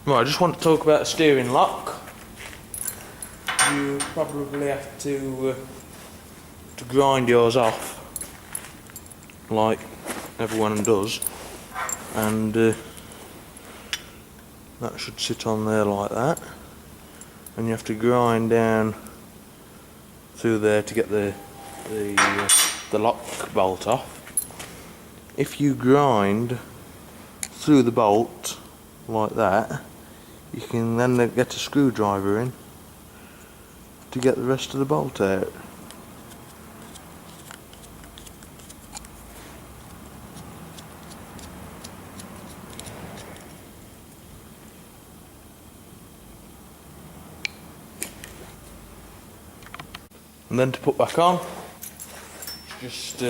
Right, I just want to talk about a steering lock. You probably have to grind yours off, like everyone does, and that should sit on there like that. And you have to grind down through there to get the lock bolt off. If you grind through the bolt like that, you can then get a screwdriver in to get the rest of the bolt out. And then to put back on, it's just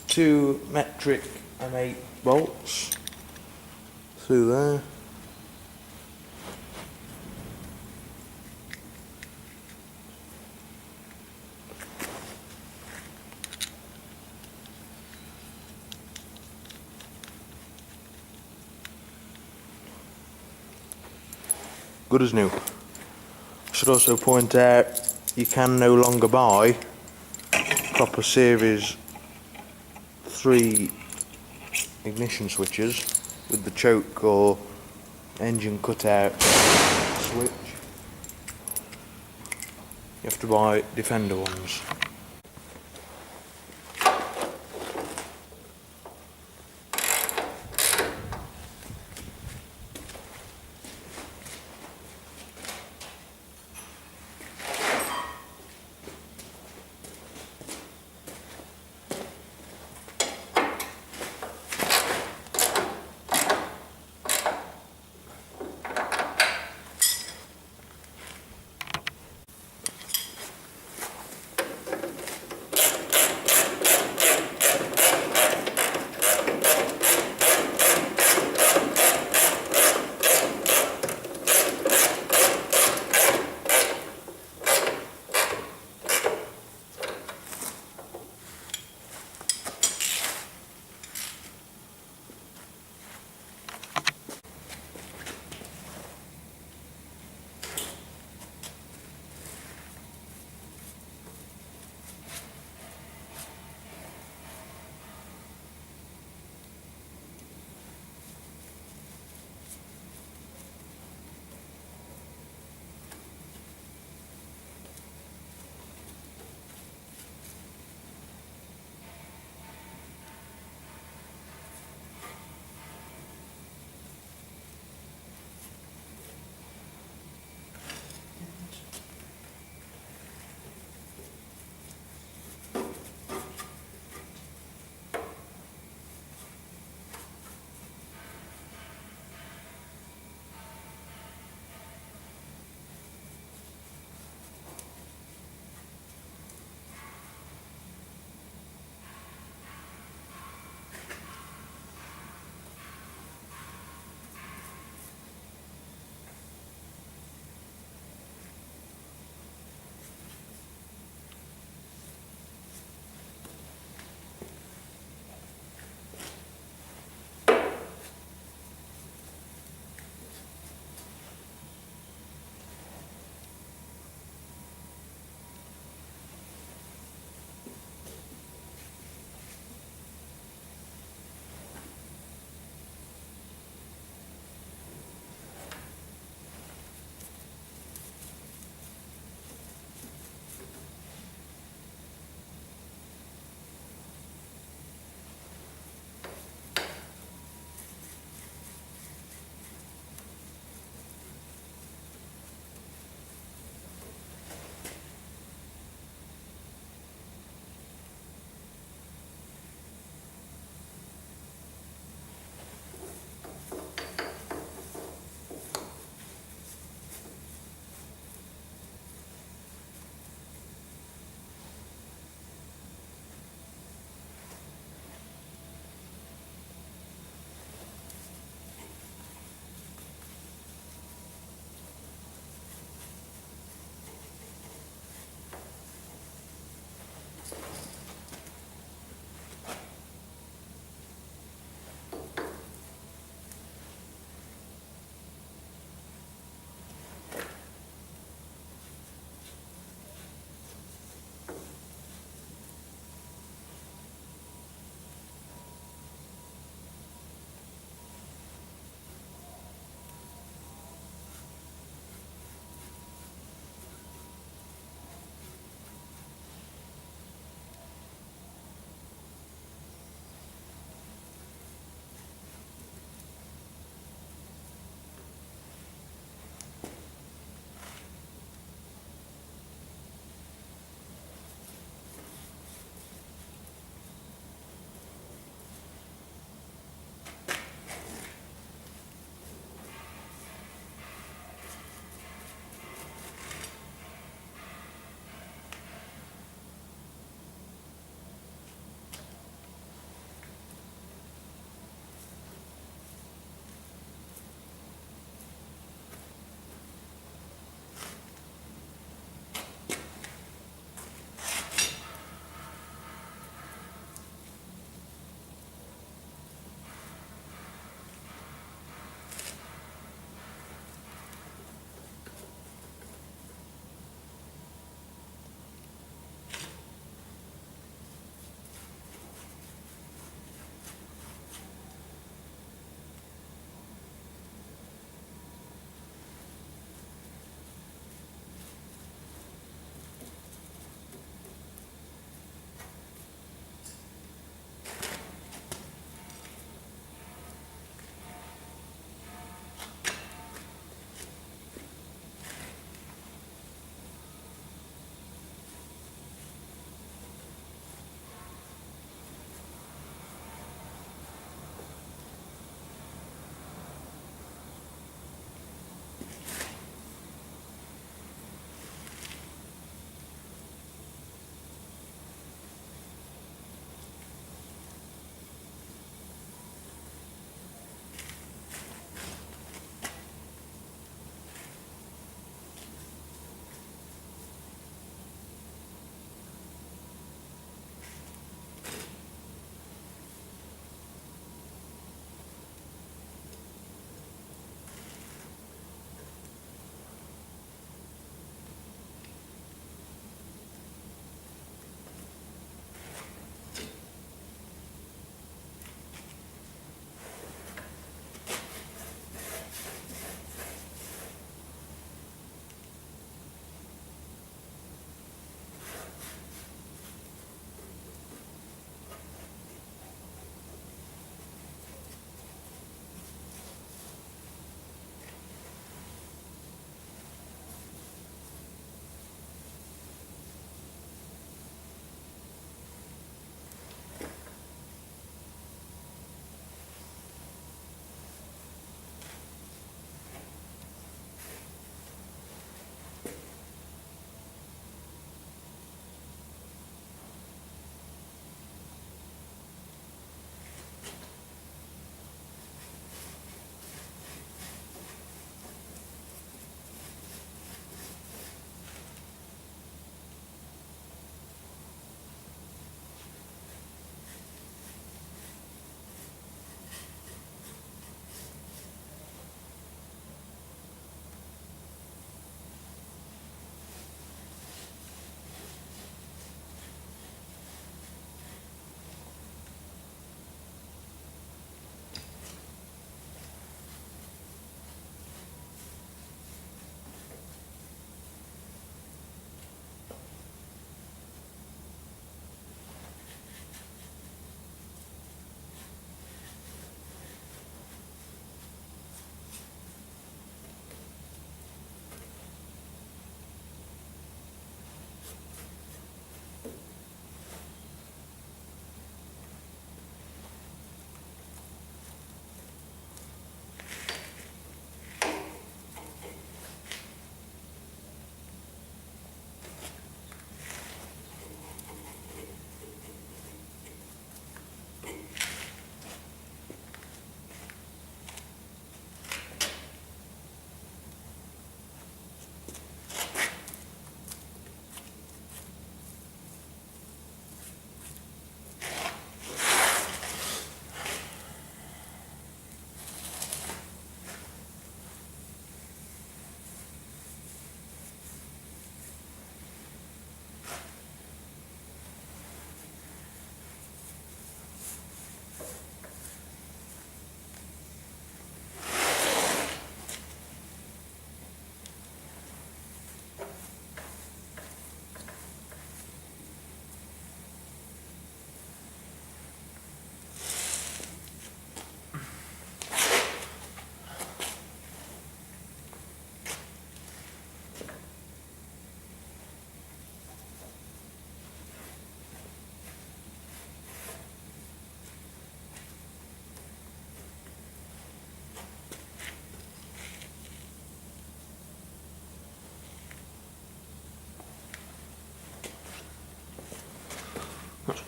2 metric M8 bolts through there. Good as new. I should also point out you can no longer buy proper series 3 ignition switches with the choke or engine cutout switch. You have to buy Defender ones.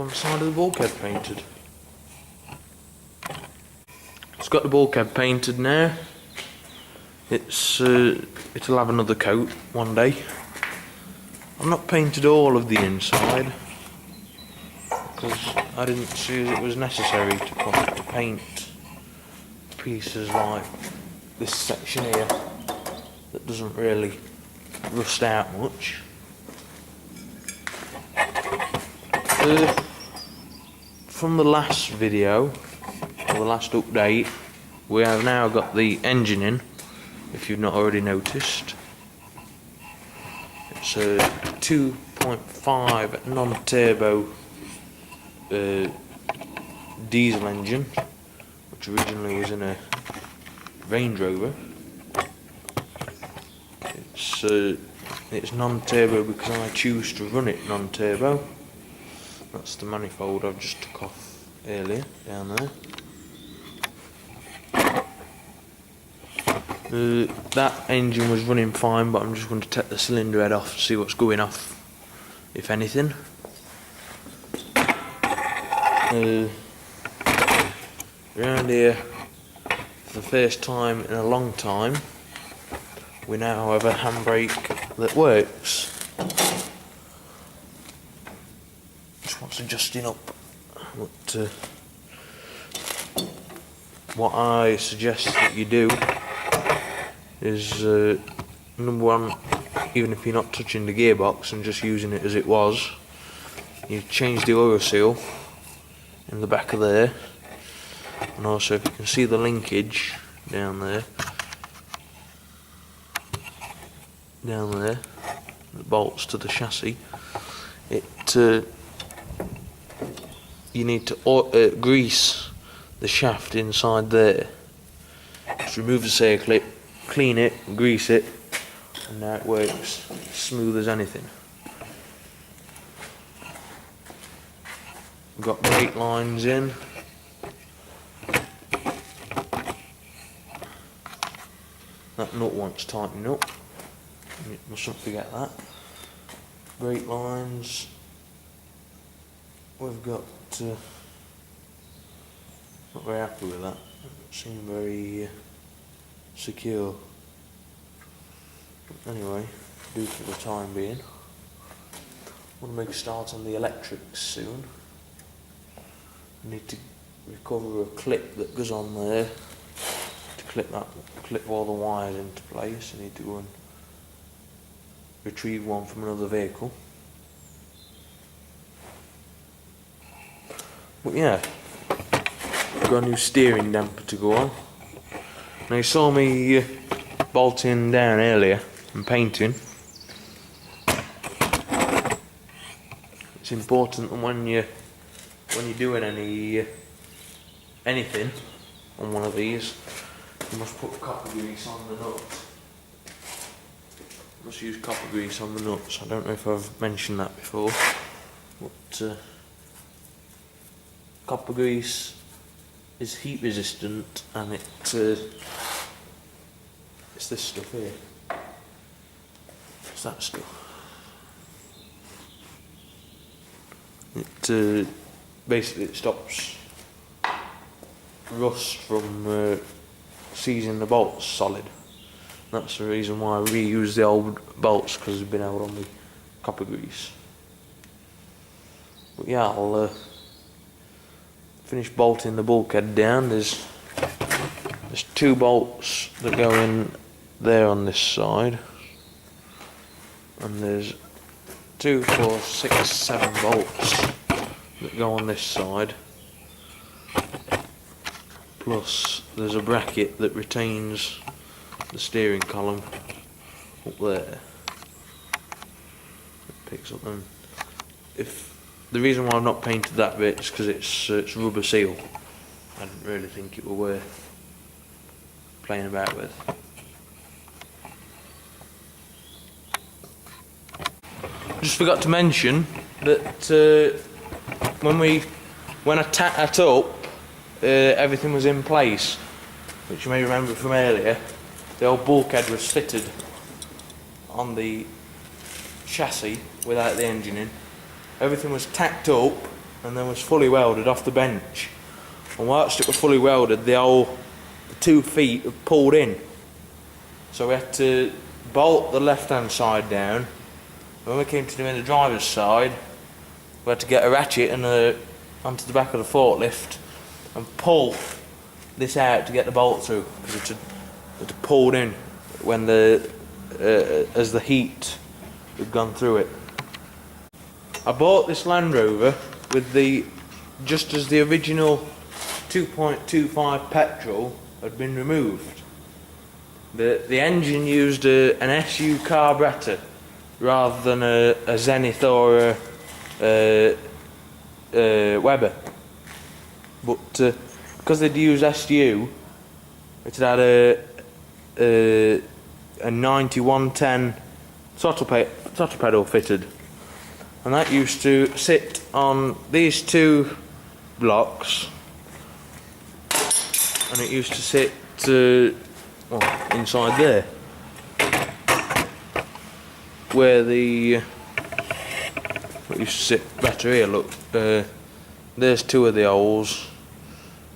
on the side of the bulkhead painted. It's got the bulkhead painted now. It'll have another coat one day. I've not painted all of the inside because I didn't see it was necessary to paint pieces like this section here that doesn't really rust out much. From the last video, or the last update, we have now got the engine in, if you've not already noticed. It's a 2.5 non-turbo diesel engine, which originally was in a Range Rover. It's non-turbo because I choose to run it non-turbo. That's the manifold I've just took off earlier, down there. That engine was running fine, but I'm just going to take the cylinder head off to see what's going off, if anything. Around here, for the first time in a long time, we now have a handbrake that works. Just wants adjusting up. But, what I suggest that you do is, number one, even if you're not touching the gearbox and just using it as it was, you change the oil seal in the back of there, and also if you can see the linkage down there, that bolts to the chassis, you need to grease the shaft inside there. Just remove the circlip, clean it, grease it, and now it works smooth as anything. We've got brake lines in. That nut wants tightening up. You mustn't forget that. Brake lines. We've got. Not very happy with that. Doesn't seem very secure. But anyway, do for the time being. I want to make a start on the electrics soon. I need to recover a clip that goes on there to clip all the wires into place. I need to go and retrieve one from another vehicle. But yeah, I've got a new steering damper to go on. Now you saw me bolting down earlier and painting. It's important that when you're doing anything on one of these, you must put copper grease on the nuts. You must use copper grease on the nuts. I don't know if I've mentioned that before, but copper grease is heat resistant, and it's this stuff here. It's that stuff. It basically it stops rust from seizing the bolts solid. That's the reason why I reuse the old bolts, because they've been out on the copper grease. But yeah, I'll finish bolting the bulkhead down. There's 2 bolts that go in there on this side, and there's 2, 4, 6, 7 bolts that go on this side, plus there's a bracket that retains the steering column up there. It picks up them. The reason why I've not painted that bit is because it's rubber seal. I didn't really think it were worth playing about with. Just forgot to mention that when I tacked that up, everything was in place, which you may remember from earlier. The old bulkhead was fitted on the chassis without the engine in. Everything was tacked up and then was fully welded off the bench. And whilst it was fully welded, the 2 feet had pulled in. So we had to bolt the left-hand side down. When we came to doing the driver's side, we had to get a ratchet and onto the back of the forklift and pull this out to get the bolt through, because it had pulled in when as the heat had gone through it. I bought this Land Rover with just as the original 2.25 petrol had been removed. The engine used an SU carburetor rather than a Zenith or a Weber, but because they'd used SU, it had a 9110 throttle pedal fitted, and that used to sit on these 2 blocks, and it used to sit inside there, where it used to sit better here. Look, there's 2 of the holes,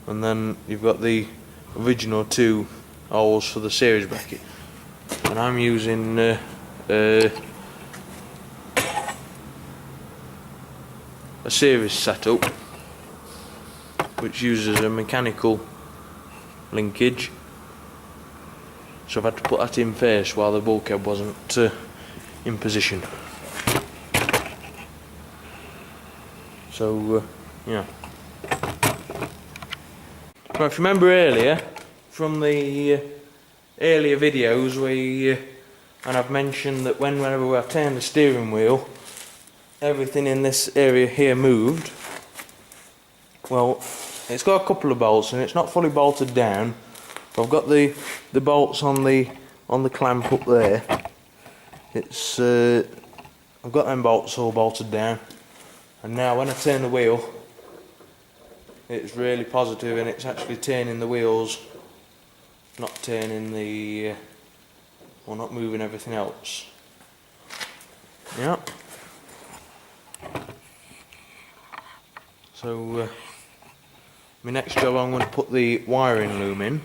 and then you've got the original 2 holes for the series bracket, and I'm using a series setup which uses a mechanical linkage, so I've had to put that in first while the bulkhead wasn't in position. So yeah. Now, if you remember earlier from the earlier videos, and I've mentioned that whenever I turned the steering wheel, everything in this area here moved. Well, it's got a couple of bolts and it's not fully bolted down. I've got the bolts on the clamp up there. I've got them bolts all bolted down, and now when I turn the wheel, it's really positive, and it's actually turning the wheels, not turning not moving everything else. Yeah. So my next job, I'm going to put the wiring loom in.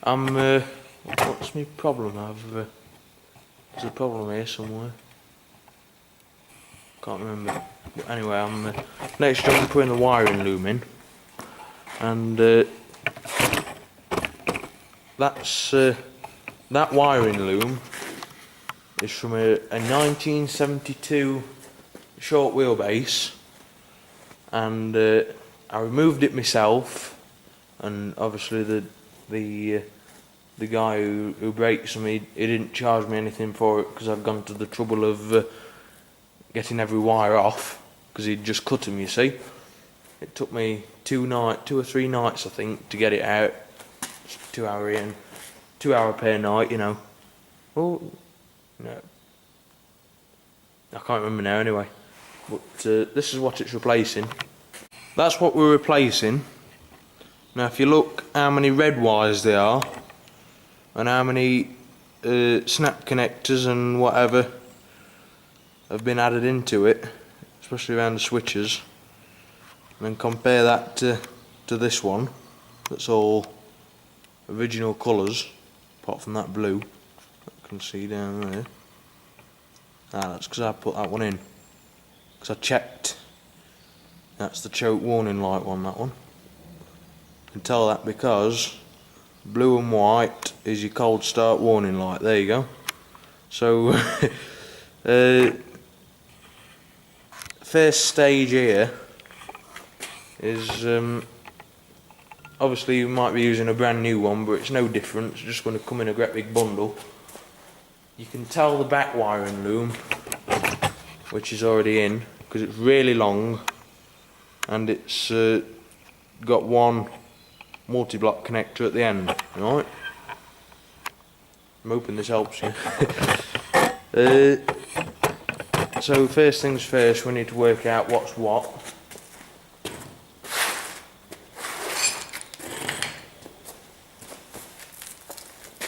What's my problem? There's a problem here somewhere. Can't remember. But anyway, next job, I'm putting the wiring loom in, and that wiring loom is from a 1972 short wheelbase, and I removed it myself, and obviously the guy who breaks them, he didn't charge me anything for it, because I've gone to the trouble of getting every wire off, because he'd just cut them, you see. It took me 2 or 3 nights, I think, to get it out. It's 2 hour in, 2 hour per night, you know. Oh no, I can't remember now anyway. But this is what it's replacing. That's what we're replacing. Now, if you look how many red wires there are, and how many snap connectors and whatever have been added into it, especially around the switches, and then compare that to this one that's all original colours apart from that blue that you can see down there. That's because I put that one in, because I checked. That's the choke warning light one, that one. You can tell that because blue and white is your cold start warning light. There you go. So first stage here is obviously you might be using a brand new one, but it's no different. It's just going to come in a great big bundle. You can tell the back wiring loom, which is already in, because it's really long, and it's got one multi-block connector at the end. Right? I'm hoping this helps you. So first things first, we need to work out what's what.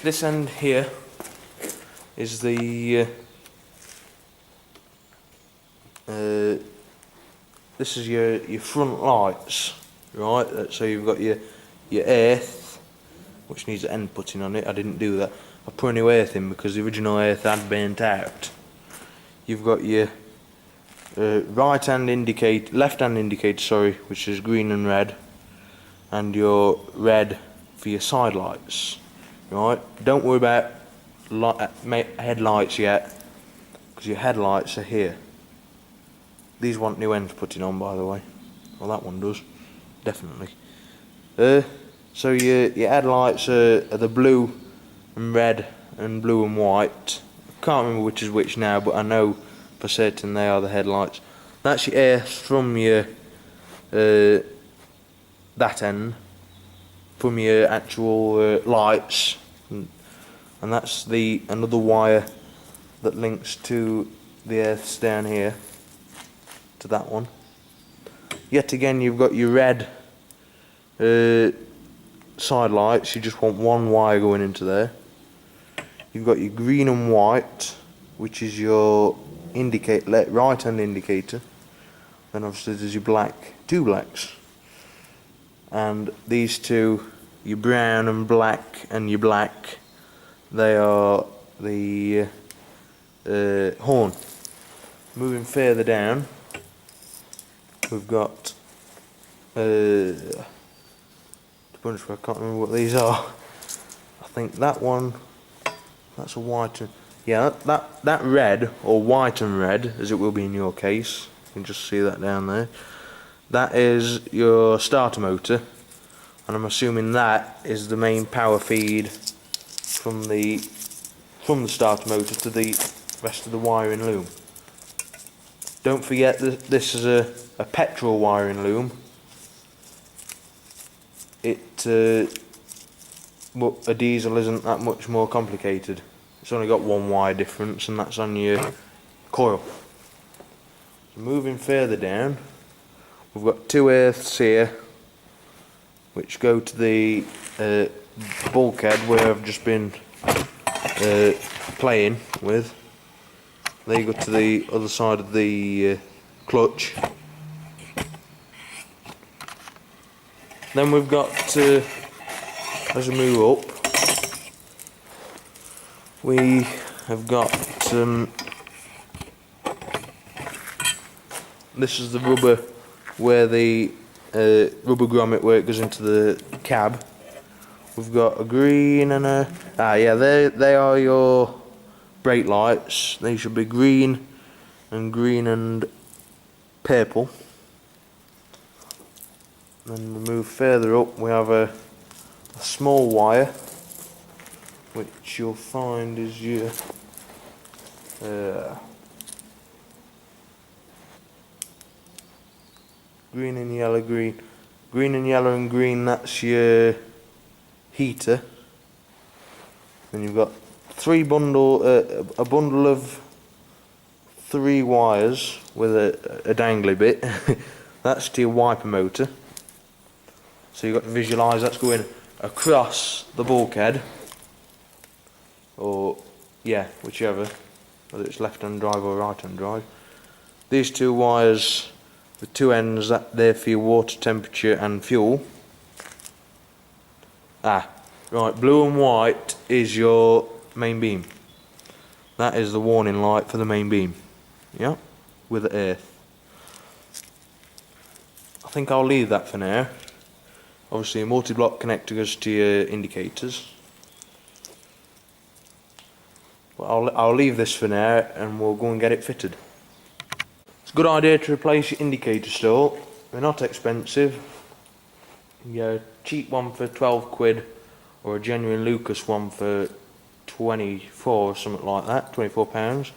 This end here is the this is your front lights, right? So you've got your earth, which needs an end putting on it. I didn't do that. I put a new earth in because the original earth had burnt out. You've got your left hand indicator, sorry, which is green and red, and your red for your side lights, right? Don't worry about headlights yet, because your headlights are here. These want new ends putting on, by the way. Well, that one does, definitely. So your headlights are the blue and red and blue and white. I can't remember which is which now, but I know for certain they are the headlights. That's your earth from your that end, from your actual lights, and that's another wire that links to the earths down here to that one. Yet again, you've got your red side lights. You just want one wire going into there. You've got your green and white, which is your right hand indicator. Then obviously there's your two blacks, and these two, your brown and black and your black, they are the horn. Moving further down, we've got a bunch of, I can't remember what these are. I think that one, that's a white and, yeah, that red, or white and red, as it will be in your case, you can just see that down there. That is your starter motor, and I'm assuming that is the main power feed from the starter motor to the rest of the wiring loom. Don't forget that this is a petrol wiring loom. But a diesel isn't that much more complicated. It's only got one wire difference, and that's on your coil. So moving further down, we've got two earths here, which go to the bulkhead where I've just been playing with. They go to the other side of the clutch. Then we've got, as we move up, we have got, this is the rubber where the rubber grommet where it goes into the cab. We've got a green and a, yeah, they are your brake lights. They should be green and purple. Then we move further up, we have a small wire, which you'll find is your green and yellow, green and yellow and green, that's your heater. Then you've got a bundle of 3 wires with a dangly bit. That's to your wiper motor. So you've got to visualise that's going across the bulkhead, or yeah, whichever, whether it's left hand drive or right hand drive. These 2 wires with 2 ends, that there for your water temperature and fuel. Right, blue and white is your main beam. That is the warning light for the main beam. Yeah, with the earth. I think I'll leave that for now. Obviously a multi-block connector goes to your indicators. But I'll leave this for now, and we'll go and get it fitted. It's a good idea to replace your indicator still. They're not expensive. You get a cheap one for 12 quid, or a genuine Lucas one for 24 or something like that, £24.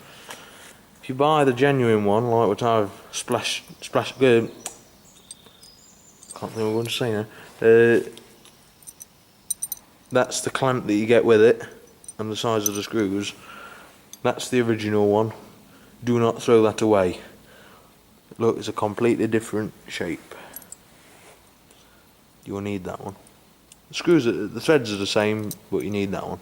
If you buy the genuine one, like what I've splash good, can't think what I'm going to say now. That's the clamp that you get with it, and the size of the screws. That's the original one. Do not throw that away. Look, it's a completely different shape. You'll need that one. The threads are the same, but you need that one.